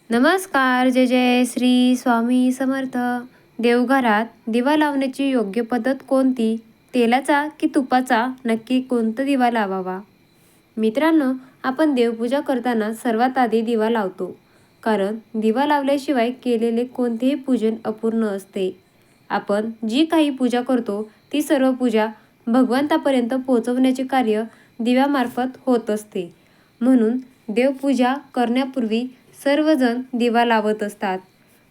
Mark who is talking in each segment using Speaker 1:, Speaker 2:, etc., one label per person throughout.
Speaker 1: नमस्कार. जय जय श्री स्वामी समर्थ. देवघरात दिवा लावण्याची योग्य पद्धत कोणती? तेलाचा की तुपाचा? नक्की कोणता दिवा लावावा? मित्रांनो, आपण देवपूजा करताना सर्वात आधी दिवा लावतो. कारण दिवा लावल्याशिवाय केलेले कोणतेही पूजन अपूर्ण असते. आपण जी काही पूजा करतो ती सर्व पूजा भगवंतापर्यंत पोहोचवण्याचे कार्य दिव्यामार्फत होत असते. म्हणून देवपूजा करण्यापूर्वी सर्वजण दिवा लावत असतात.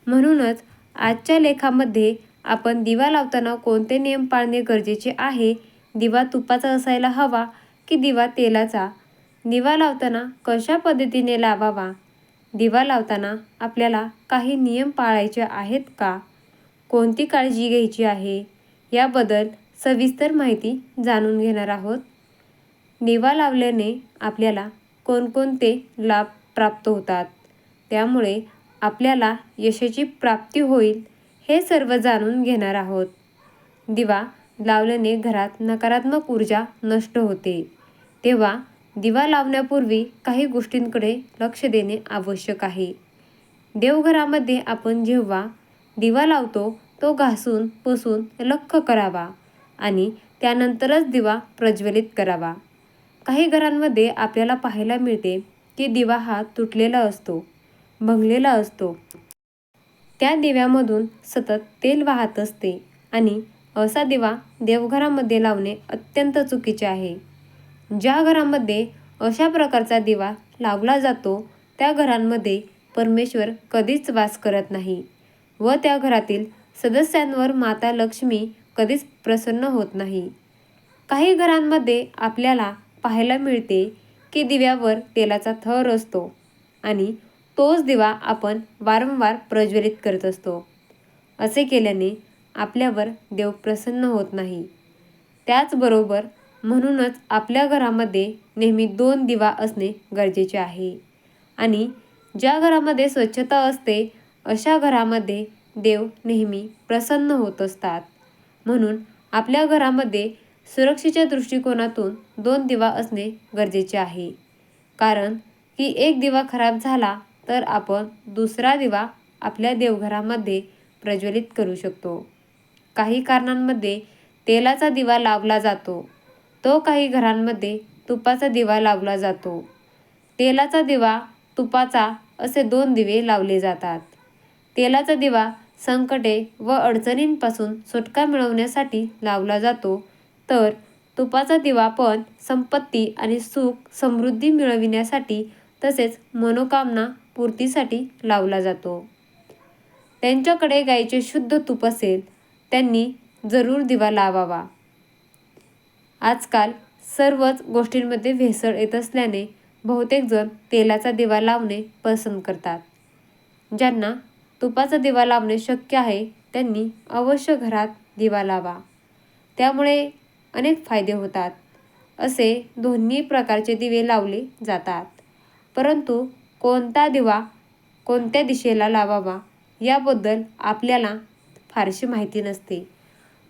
Speaker 1: म्हणूनच आजच्या लेखामध्ये आपण दिवा लावताना कोणते नियम पाळणे गरजेचे आहे, दिवा तुपाचा असायला हवा की दिवा तेलाचा, दिवा लावताना कशा पद्धतीने लावावा, दिवा लावताना आपल्याला काही नियम पाळायचे आहेत का, कोणती काळजी घ्यायची आहे, याबद्दल सविस्तर माहिती जाणून घेणार आहोत. दिवा लावल्याने आपल्याला कोणकोणते लाभ प्राप्त होतात, त्यामुळे आपल्याला यशाची प्राप्ती होईल, हे सर्व जाणून घेणार आहोत. दिवा लावल्याने घरात नकारात्मक ऊर्जा नष्ट होते. तेव्हा दिवा लावण्यापूर्वी काही गोष्टींकडे लक्ष देणे आवश्यक आहे. देवघरामध्ये आपण जेव्हा दिवा लावतो तो घासून पुसून लख्ख करावा आणि त्यानंतरच दिवा प्रज्वलित करावा. काही घरांमध्ये आपल्याला पाहायला मिळते की दिवा हा तुटलेला असतो, भंगलेला असतो. त्या दिव्यामधून सतत तेल वाहत असते आणि असा दिवा देवघरामध्ये लावणे अत्यंत चुकीचे आहे. ज्या घरामध्ये अशा प्रकारचा दिवा लावला जातो त्या घरांमध्ये परमेश्वर कधीच वास करत नाही व त्या घरातील सदस्यांवर माता लक्ष्मी कधीच प्रसन्न होत नाही. काही घरांमध्ये आपल्याला पाहायला मिळते की दिव्यावर तेलाचा थर असतो आणि तोच दिवा आपण वारंवार प्रज्वलित करत असतो. असे केल्याने आपल्यावर देव प्रसन्न होत नाही. त्याचबरोबर म्हणूनच आपल्या घरामध्ये नेहमी 2 दिवा असणे गरजेचे आहे आणि ज्या घरामध्ये स्वच्छता असते अशा घरामध्ये देव नेहमी प्रसन्न होत असतात. म्हणून आपल्या घरामध्ये सुरक्षेच्या दृष्टिकोनातून 2 दिवा असणे गरजेचे आहे. कारण की एक दिवा खराब झाला तर आपण दुसरा दिवा आपल्या देवघरामध्ये प्रज्वलित करू शकतो. काही कारणांमध्ये तेलाचा दिवा लावला जातो, तो काही घरांमध्ये तुपाचा दिवा लावला जातो. तेलाचा दिवा, तुपाचा असे 2 दिवे लावले जातात. तेलाचा दिवा संकटे व अडचणींपासून सुटका मिळवण्यासाठी लावला जातो, तर तुपाचा दिवा पण संपत्ती आणि सुख समृद्धी मिळविण्यासाठी तसेच मनोकामना पूर्तीसाठी लावला जातो. त्यांच्याकडे गाईचे शुद्ध तूप असेल त्यांनी जरूर दिवा लावावा. आजकाल सर्वच गोष्टींमध्ये भेसळ येत असल्याने बहुतेक जण तेलाचा दिवा लावणे पसंत करतात. ज्यांना तुपाचा दिवा लावणे शक्य आहे त्यांनी अवश्य घरात दिवा लावा. त्यामुळे अनेक फायदे होतात. असे दोन्ही प्रकारचे दिवे लावले जातात. परंतु कोणता दिवा कोणत्या दिशेला लावावा याबद्दल आपल्याला फारशी माहिती नसते.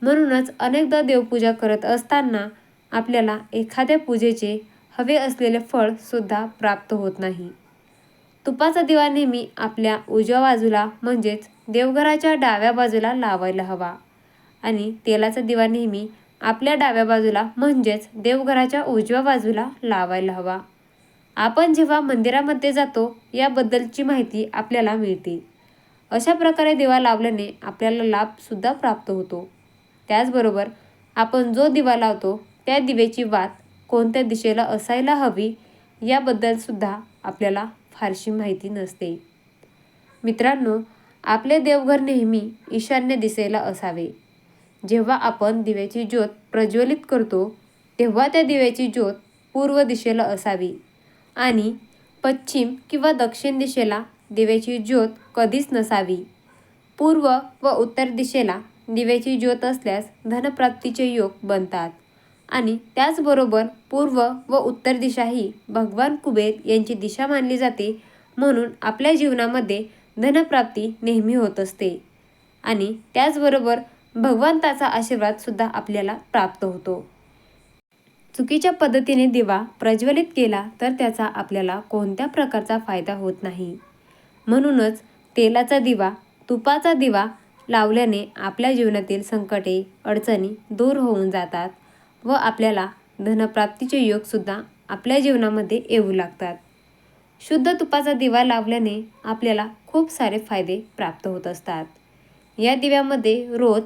Speaker 1: म्हणूनच अनेकदा देवपूजा करत असताना आपल्याला एखाद्या पूजेचे हवे असलेले फळ सुद्धा प्राप्त होत नाही. तुपाचा दिवा नेहमी आपल्या उजव्या बाजूला म्हणजेच देवघराच्या डाव्या बाजूला लावायला हवा आणि तेलाचा दिवा नेहमी आपल्या डाव्या बाजूला म्हणजेच देवघराच्या उजव्या बाजूला लावायला हवा. आपण जेव्हा मंदिरामध्ये जातो याबद्दलची माहिती आपल्याला मिळते. अशा प्रकारे दिवा लावल्याने आपल्याला लाभसुद्धा प्राप्त होतो. त्याचबरोबर आपण जो दिवा लावतो त्या दिव्याची वात कोणत्या दिशेला असायला हवी याबद्दलसुद्धा आपल्याला फारशी माहिती नसते. मित्रांनो, आपले देवघर नेहमी ईशान्य दिशेला असावे. जेव्हा आपण दिव्याची ज्योत प्रज्वलित करतो तेव्हा त्या दिव्याची ज्योत पूर्व दिशेला असावी आणि पश्चिम किंवा दक्षिण दिशेला दिव्याची ज्योत कधीच नसावी. पूर्व व उत्तर दिशेला दिव्याची ज्योत असल्यास धनप्राप्तीचे योग बनतात आणि त्याचबरोबर पूर्व व उत्तर दिशा ही भगवान कुबेर यांची दिशा मानली जाते. म्हणून आपल्या जीवनामध्ये धनप्राप्ती नेहमी होत असते आणि त्याचबरोबर भगवंताचा आशीर्वाद सुद्धा आपल्याला प्राप्त होतो. चुकीच्या पद्धतीने दिवा प्रज्वलित केला तर त्याचा आपल्याला कोणत्या प्रकारचा फायदा होत नाही. म्हणूनच तेलाचा दिवा, तुपाचा दिवा लावल्याने आपल्या जीवनातील संकटे, अडचणी दूर होऊन जातात व आपल्याला धनप्राप्तीचे योगसुद्धा आपल्या जीवनामध्ये येऊ लागतात. शुद्ध तुपाचा दिवा लावल्याने आपल्याला खूप सारे फायदे प्राप्त होत असतात. या दिव्यामध्ये रोज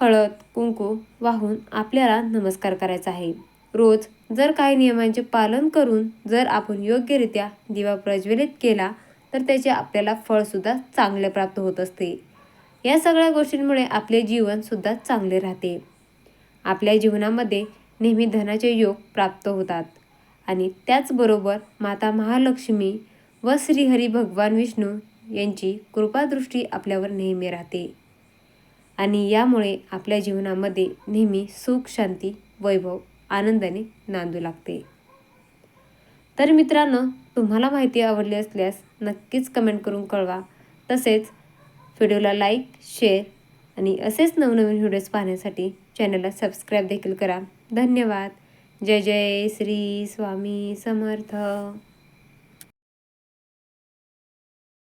Speaker 1: हळद कुंकू वाहून आपल्याला नमस्कार करायचा आहे. रोज जर काही नियमांचे पालन करून जर आपण योग्यरित्या दिवा प्रज्वलित केला तर त्याचे आपल्याला फळसुद्धा चांगले प्राप्त होत असते. या सगळ्या गोष्टींमुळे आपले जीवनसुद्धा चांगले राहते. आपल्या जीवनामध्ये नेहमी धनाचे योग प्राप्त होतात आणि त्याचबरोबर माता महालक्ष्मी व श्रीहरी भगवान विष्णू यांची कृपादृष्टी आपल्यावर नेहमी राहते आणि यामुळे आपल्या जीवनामध्ये नेहमी सुख, शांती, वैभव, आनंदाने नांदू लागते. तर मित्रांनो, तुम्हाला माहिती आवडली असल्यास नक्कीच कमेंट करून कळवा. तसेच व्हिडिओला लाईक, शेअर आणि असेच नवनवीन व्हिडिओज पाहण्यासाठी चॅनलला सबस्क्राईब देखील करा. धन्यवाद. जय जय श्री स्वामी समर्थ.